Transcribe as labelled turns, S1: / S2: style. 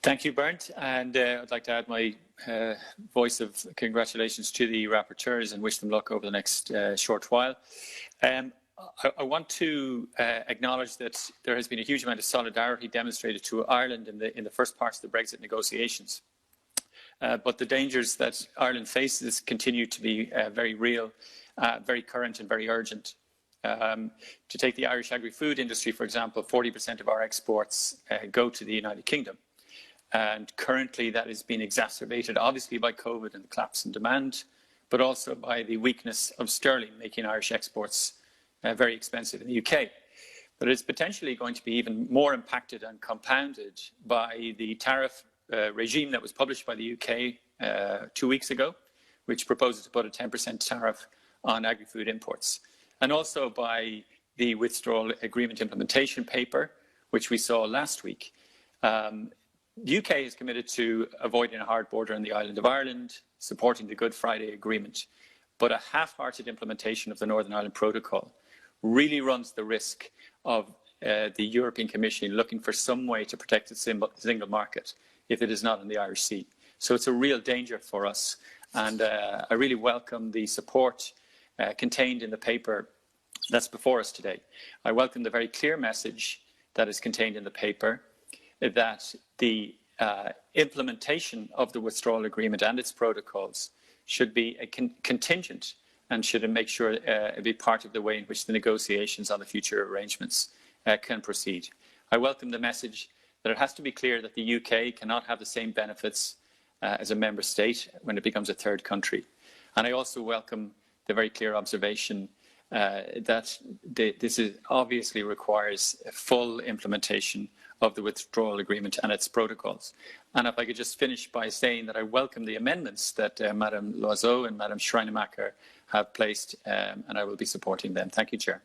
S1: Thank you, Bernd, and I'd like to add my voice of congratulations to the rapporteurs and wish them luck over the next short while. I want to acknowledge that there has been a huge amount of solidarity demonstrated to Ireland in the first parts of the Brexit negotiations. But the dangers that Ireland faces continue to be very real, very current and very urgent. To take the Irish agri-food industry, for example, 40% of our exports go to the United Kingdom. And currently that is being exacerbated, obviously, by COVID and the collapse in demand, but also by the weakness of sterling, making Irish exports very expensive in the UK. But it's potentially going to be even more impacted and compounded by the tariff regime that was published by the UK 2 weeks ago, which proposes to put a 10% tariff on agri-food imports. And also by the withdrawal agreement implementation paper, which we saw last week. The UK is committed to avoiding a hard border on the island of Ireland, supporting the Good Friday Agreement, but a half-hearted implementation of the Northern Ireland Protocol really runs the risk of the European Commission looking for some way to protect its single market if it is not in the Irish Sea. So it's a real danger for us, and I really welcome the support contained in the paper that's before us today. I welcome the very clear message that is contained in the paper that the implementation of the withdrawal agreement and its protocols should be a contingent and should make sure it be part of the way in which the negotiations on the future arrangements can proceed. I welcome the message that it has to be clear that the UK cannot have the same benefits as a member state when it becomes a third country. And I also welcome the very clear observation that this obviously requires a full implementation of the withdrawal agreement and its protocols. And if I could just finish by saying that I welcome the amendments that Madame Loiseau and Madame Schreinermacher have placed, and I will be supporting them. Thank you, Chair.